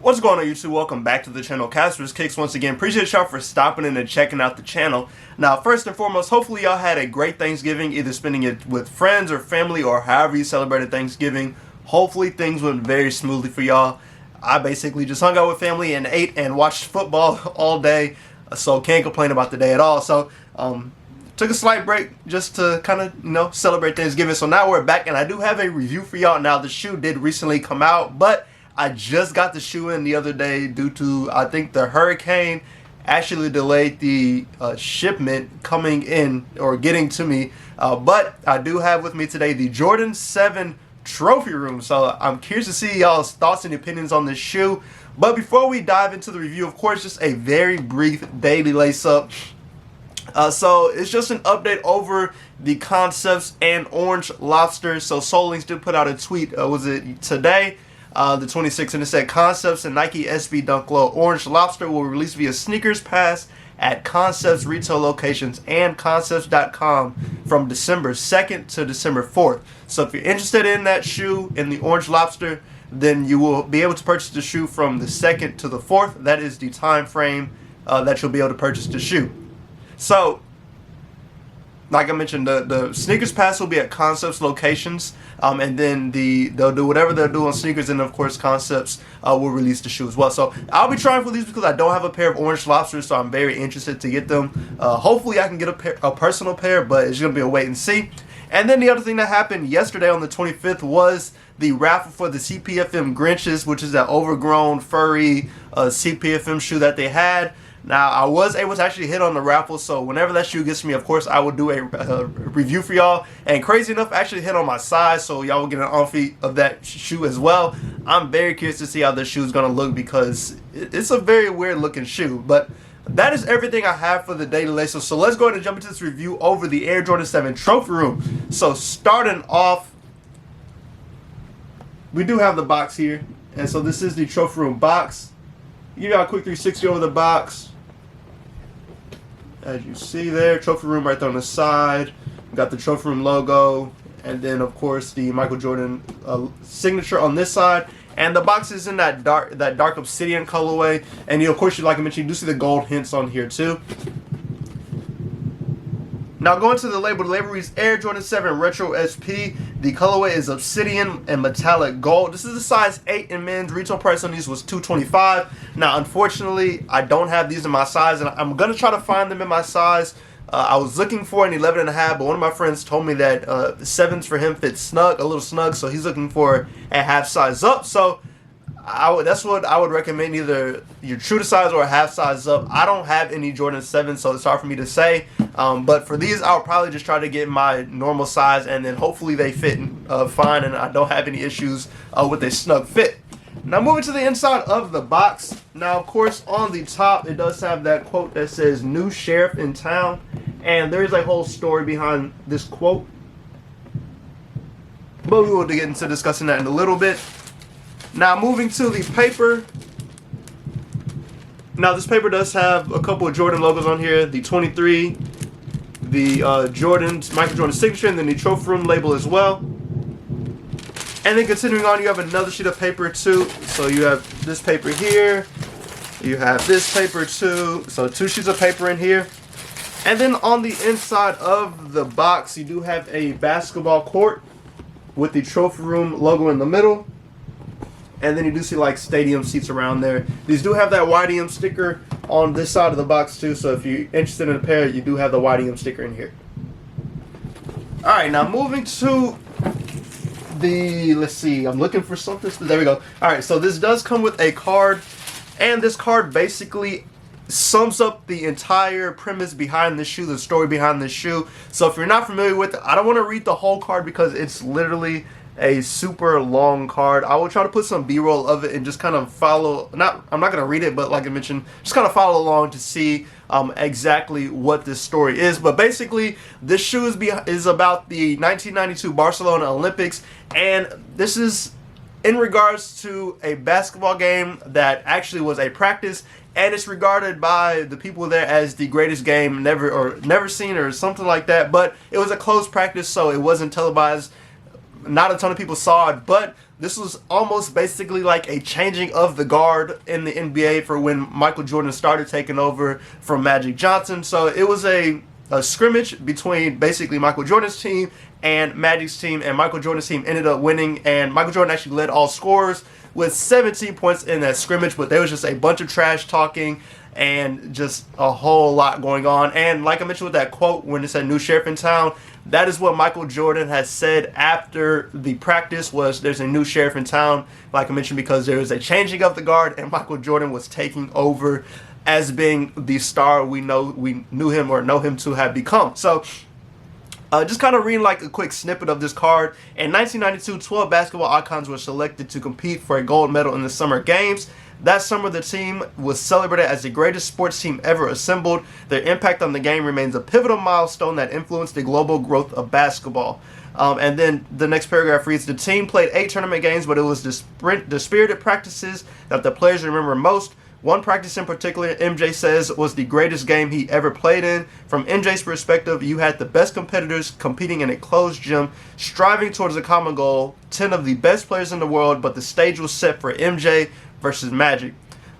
What's going on, YouTube? Welcome back to the channel. Casper's Kicks once again. Appreciate y'all for stopping in and checking out the channel. Now, first and foremost, hopefully y'all had a great Thanksgiving, either spending it with friends or family or however you celebrated Thanksgiving. Hopefully things went very smoothly for y'all. I basically just hung out with family and ate and watched football all day, so can't complain about the day at all. So, took a slight break just to kind of, celebrate Thanksgiving. So now we're back, and I do have a review for y'all. Now, the shoe did recently come out, but I just got the shoe in the other day due to, I think, the hurricane actually delayed the shipment coming in or getting to me. But I do have with me today the Jordan 7 Trophy Room. So I'm curious to see y'all's thoughts and opinions on this shoe. But before we dive into the review, of course, just a very brief daily lace-up. So it's just an update over the Concepts and Orange Lobster. So Solinks did put out a tweet, was it today? The 26th, and it said Concepts and Nike SB Dunk Low Orange Lobster will release via Sneakers Pass at Concepts retail locations and Concepts.com from December 2nd to December 4th. So if you're interested in that shoe, in the Orange Lobster, then you will be able to purchase the shoe from the 2nd to the 4th. That is the time frame that you'll be able to purchase the shoe. So, like I mentioned, the Sneakers Pass will be at Concepts locations, and then they'll do whatever they'll do on sneakers, and of course Concepts will release the shoe as well. So I'll be trying for these because I don't have a pair of Orange Lobsters, so I'm very interested to get them. Hopefully I can get a personal pair, but it's going to be a wait and see. And then the other thing that happened yesterday on the 25th was the raffle for the CPFM Grinches, which is that overgrown, furry CPFM shoe that they had. Now, I was able to actually hit on the raffle, so whenever that shoe gets to me, of course, I will do a review for y'all. And crazy enough, I actually hit on my size, so y'all will get an on-feet of that shoe as well. I'm very curious to see how this shoe is going to look because it's a very weird-looking shoe. But that is everything I have for the daily lace-up. So let's go ahead and jump into this review over the Air Jordan 7 Trophy Room. So starting off, we do have the box here. And so this is the Trophy Room box. Give y'all a quick 360 over the box. As you see there, Trophy Room right there on the side. We got the Trophy Room logo, and then of course the Michael Jordan signature on this side. And the box is in that dark Obsidian colorway. And of course, like I mentioned, you do see the gold hints on here too. Now going to the label reads Air Jordan 7 Retro SP. The colorway is Obsidian and metallic gold. This is a size 8 in men's. Retail price on these was $225. Now unfortunately, I don't have these in my size, and I'm going to try to find them in my size. I was looking for an 11.5, but one of my friends told me that 7s for him fit snug, a little snug, so he's looking for a half size up. So that's what I would recommend, either you're true to size or a half size up. I don't have any Jordan 7, so it's hard for me to say. But for these, I'll probably just try to get my normal size, and then hopefully they fit fine, and I don't have any issues with a snug fit. Now moving to the inside of the box. Now of course on the top it does have that quote that says "New Sheriff in Town," and there is a whole story behind this quote. But we will get into discussing that in a little bit. Now moving to the paper. Now this paper does have a couple of Jordan logos on here. The 23, the Michael Jordan signature, and then the Trophy Room label as well. And then continuing on, you have another sheet of paper too. So you have this paper here. You have this paper too. So 2 sheets of paper in here. And then on the inside of the box, you do have a basketball court with the Trophy Room logo in the middle. And then you do see like stadium seats around there. These do have that YDM sticker on this side of the box too. So if you're interested in a pair, you do have the YDM sticker in here. Alright, now moving to let's see, I'm looking for something. There we go. Alright, so this does come with a card. And this card basically sums up the entire premise behind this shoe, the story behind this shoe. So if you're not familiar with it, I don't want to read the whole card because it's literally a super long card. I will try to put some B-roll of it and just kind of follow. I'm not going to read it, but like I mentioned, just kind of follow along to see exactly what this story is. But basically, this shoe is about the 1992 Barcelona Olympics, and this is in regards to a basketball game that actually was a practice, and it's regarded by the people there as the greatest game never seen or something like that. But it was a closed practice, so it wasn't televised. not a ton of people saw it, but this was almost basically like a changing of the guard in the NBA for when Michael Jordan started taking over from Magic Johnson. So it was a scrimmage between basically Michael Jordan's team and Magic's team, and Michael Jordan's team ended up winning, and Michael Jordan actually led all scorers with 17 points in that scrimmage, but there was just a bunch of trash talking and just a whole lot going on. And like I mentioned with that quote when it said new sheriff in town, that is what Michael Jordan has said after the practice, was there's a new sheriff in town, like I mentioned, because there was a changing of the guard and Michael Jordan was taking over as being the star we knew him or know him to have become. So just kind of reading like a quick snippet of this card. In 1992, 12 basketball icons were selected to compete for a gold medal in the Summer Games. That summer, the team was celebrated as the greatest sports team ever assembled. Their impact on the game remains a pivotal milestone that influenced the global growth of basketball. And then the next paragraph reads, the team played 8 tournament games, but it was the spirited practices that the players remember most. One practice in particular, MJ says, was the greatest game he ever played in. From MJ's perspective, you had the best competitors competing in a closed gym, striving towards a common goal, 10 of the best players in the world, but the stage was set for MJ versus Magic.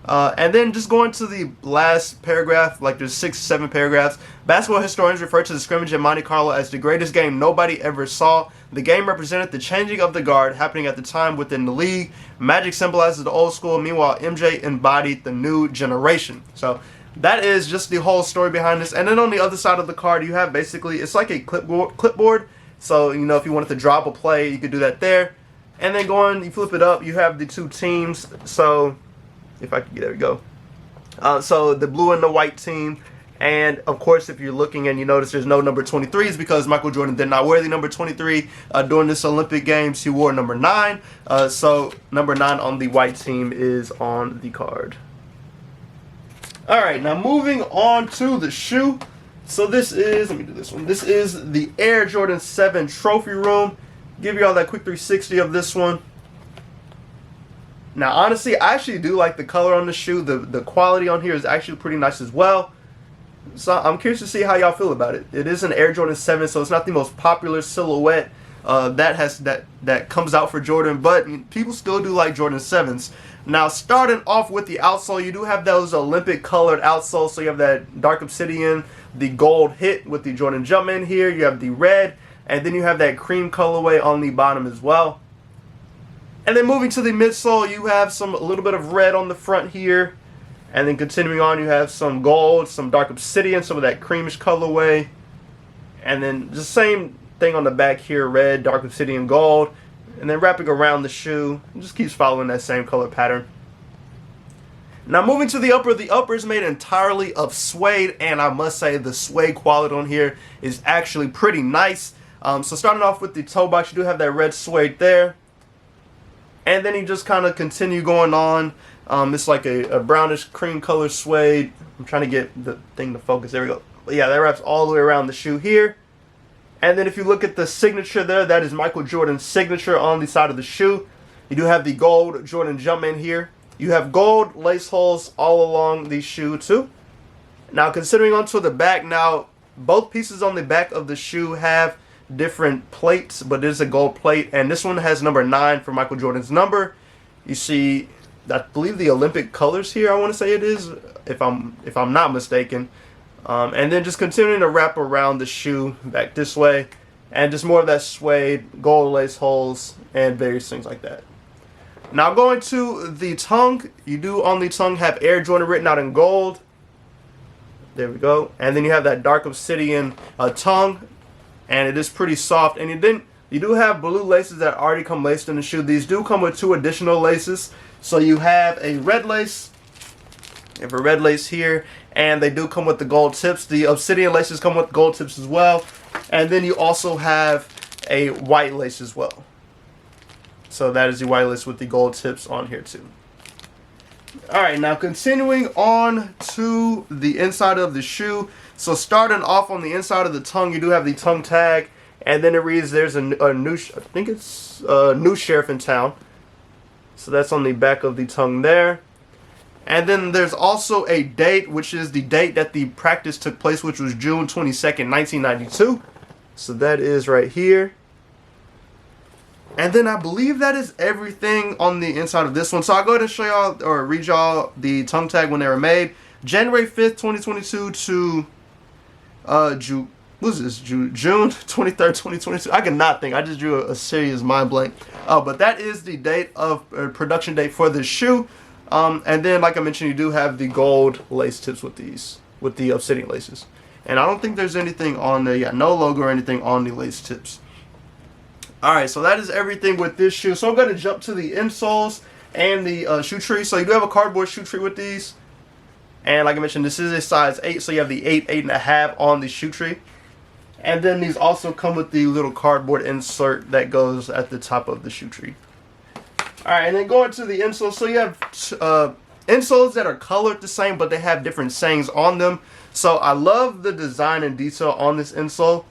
And then just going to the last paragraph, like there's 6 or 7 paragraphs. Basketball historians refer to the scrimmage in Monte Carlo as the greatest game nobody ever saw. The game represented the changing of the guard happening at the time within the league. Magic symbolizes the old school, meanwhile MJ embodied the new generation. So that is just the whole story behind this. And then on the other side of the card, you have basically, it's like a clipboard. So, you know, if you wanted to drop a play, you could do that there. And then you flip it up, you have the 2 teams. So if I can, there we go. So the blue and the white team, and of course if you're looking and you notice there's no number 23s because Michael Jordan did not wear the number 23 during this Olympic Games. He wore number 9. So number 9 on the white team is on the card. Alright, now moving on to the shoe. So this is, let me do this one. This is the Air Jordan 7 Trophy Room. Give you all that quick 360 of this one. Now, honestly, I actually do like the color on the shoe. The quality on here is actually pretty nice as well. So I'm curious to see how y'all feel about it. It is an Air Jordan 7, so it's not the most popular silhouette that comes out for Jordan, but people still do like Jordan 7s. Now, starting off with the outsole, you do have those Olympic colored outsoles. So you have that dark obsidian, the gold hit with the Jordan Jumpman here. You have the red, and then you have that cream colorway on the bottom as well. And then moving to the midsole, you have a little bit of red on the front here. And then continuing on, you have some gold, some dark obsidian, some of that creamish colorway. And then the same thing on the back here, red, dark obsidian, gold. And then wrapping around the shoe, it just keeps following that same color pattern. Now moving to the upper is made entirely of suede. And I must say the suede quality on here is actually pretty nice. So starting off with the toe box, you do have that red suede there. And then you just kind of continue going on. It's like a brownish cream color suede. I'm trying to get the thing to focus. There we go. But yeah, that wraps all the way around the shoe here. And then if you look at the signature there, that is Michael Jordan's signature on the side of the shoe. You do have the gold Jordan Jumpman here. You have gold lace holes all along the shoe too. Now considering onto the back, now both pieces on the back of the shoe have different plates, but there's a gold plate, and this one has number 9 for Michael Jordan's number. You see, I believe the Olympic colors here, I want to say it is, if I'm not mistaken. And then just continuing to wrap around the shoe back this way, and just more of that suede, gold lace holes, and various things like that. Now going to the tongue, you do on the tongue have Air Jordan written out in gold. There we go. And then you have that dark obsidian tongue. And it is pretty soft. And you do have blue laces that already come laced in the shoe. These do come with 2 additional laces. So you have a red lace. You have a red lace here. And they do come with the gold tips. The obsidian laces come with gold tips as well. And then you also have a white lace as well. So that is the white lace with the gold tips on here too. Alright, now continuing on to the inside of the shoe. So starting off on the inside of the tongue, you do have the tongue tag, and then it reads there's a new, I think it's a new sheriff in town. So that's on the back of the tongue there. And then there's also a date, which is the date that the practice took place, which was June 22nd, 1992. So that is right here. And then I believe that is everything on the inside of this one. So I'll go ahead and show y'all or read y'all the tongue tag when they were made. January 5th, 2022 to June 23rd, 2022. I cannot think. I just drew a serious mind blank. But that is the date of production date for this shoe. And then, like I mentioned, you do have the gold lace tips with these, with the Obsidian laces. And I don't think there's anything on there. Yeah, no logo or anything on the lace tips. Alright, so that is everything with this shoe. So I'm going to jump to the insoles and the shoe tree. So you do have a cardboard shoe tree with these. And like I mentioned, this is a size 8. So you have the 8, 8.5 on the shoe tree. And then these also come with the little cardboard insert that goes at the top of the shoe tree. Alright, and then going to the insoles. So you have insoles that are colored the same, but they have different sayings on them. So I love the design and detail on this insole.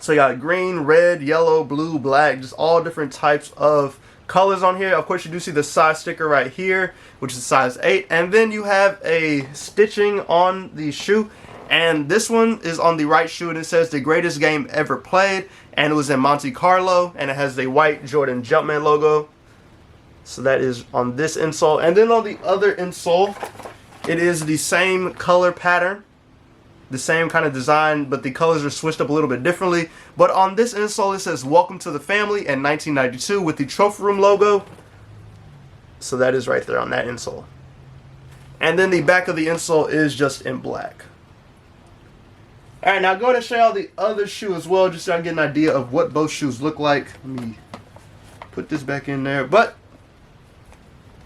So you got green, red, yellow, blue, black, just all different types of colors on here. Of course, you do see the size sticker right here, which is size 8. And then you have a stitching on the shoe. And this one is on the right shoe, and it says the greatest game ever played. And it was in Monte Carlo, and it has the white Jordan Jumpman logo. So that is on this insole. And then on the other insole, it is the same color pattern. The same kind of design, but the colors are switched up a little bit differently. But on this insole, it says "Welcome to the Family" in 1992 with the Trophy Room logo. So that is right there on that insole. And then the back of the insole is just in black. Alright, now go ahead and show y'all the other shoe as well, just so I can get an idea of what both shoes look like. Let me put this back in there. But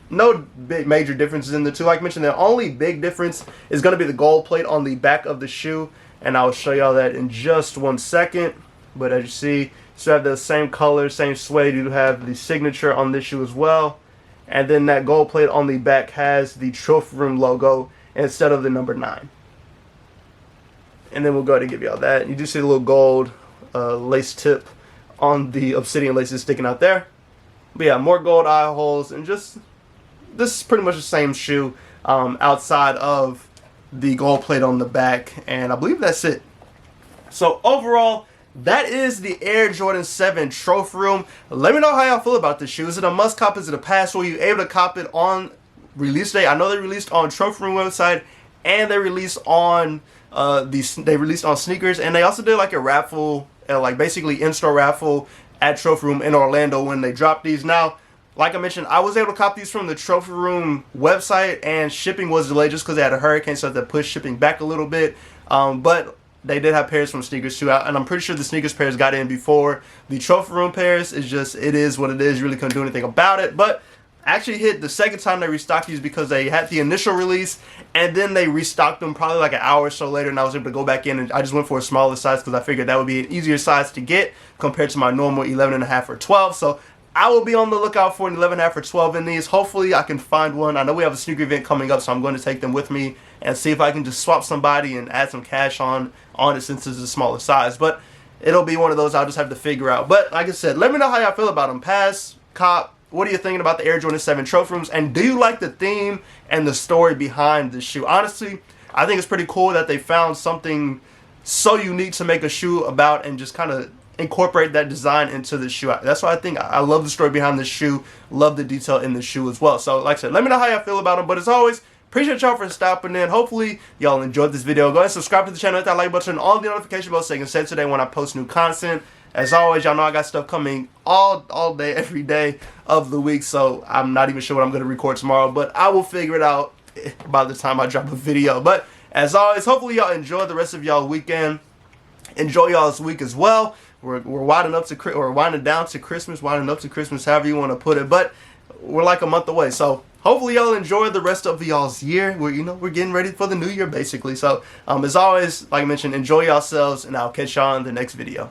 no big major differences in the two. Like I mentioned, the only big difference is going to be the gold plate on the back of the shoe, and I'll show y'all that in just 1 second. But as you see, you still have the same color, same suede. You have the signature on this shoe as well, and then that gold plate on the back has the Trophy Room logo instead of the number 9. And then we'll go ahead and give y'all that. You do see the little gold lace tip on the Obsidian laces sticking out there. But yeah, more gold eye holes, and just this is pretty much the same shoe outside of the gold plate on the back, and I believe that's it. So overall, that is the Air Jordan 7 Trophy Room. Let me know how y'all feel about this shoe. Is it a must cop? Is it a pass? Were you able to cop it on release day? I know they released on Trophy Room website, and they released on sneakers, and they also did like a raffle, like basically in-store raffle at Trophy Room in Orlando when they dropped these. Now, like I mentioned, I was able to cop these from the Trophy Room website, and shipping was delayed just because they had a hurricane, so that pushed shipping back a little bit. But they did have pairs from sneakers too, and I'm pretty sure the sneakers pairs got in before the Trophy Room pairs. It's just, it is what it is. You really couldn't do anything about it. But I actually hit the second time they restocked these because they had the initial release, and then they restocked them probably like an hour or so later, and I was able to go back in, and I just went for a smaller size because I figured that would be an easier size to get compared to my normal 11.5 or 12. So I will be on the lookout for an 11.5 or 12 in these. Hopefully I can find one. I know we have a sneaker event coming up, so I'm going to take them with me and see if I can just swap somebody and add some cash on it since it's a smaller size. But it'll be one of those I'll just have to figure out. But like I said, let me know how y'all feel about them. Pass, cop, what are you thinking about the Air Jordan 7 Trophy Rooms? And do you like the theme and the story behind the shoe? Honestly, I think it's pretty cool that they found something so unique to make a shoe about and just kind of incorporate that design into the shoe. That's why I think I love the story behind this shoe, love the detail in the shoe as well. So like I said, let me know how y'all feel about them. But as always, appreciate y'all for stopping in. Hopefully y'all enjoyed this video. Go ahead and subscribe to the channel, hit that like button, on the notification bell so you can stay today when I post new content. As always, y'all know I got stuff coming all day, every day of the week, so I'm not even sure what I'm going to record tomorrow, but I will figure it out by the time I drop a video. But as always, hopefully y'all enjoy the rest of y'all weekend. Enjoy y'all's week as well. We're winding up to, or winding down to Christmas, winding up to Christmas, however you want to put it, but we're like a month away, so hopefully y'all enjoy the rest of y'all's year. We're getting ready for the new year basically. So as always, like I mentioned, enjoy yourselves, and I'll catch y'all in the next video.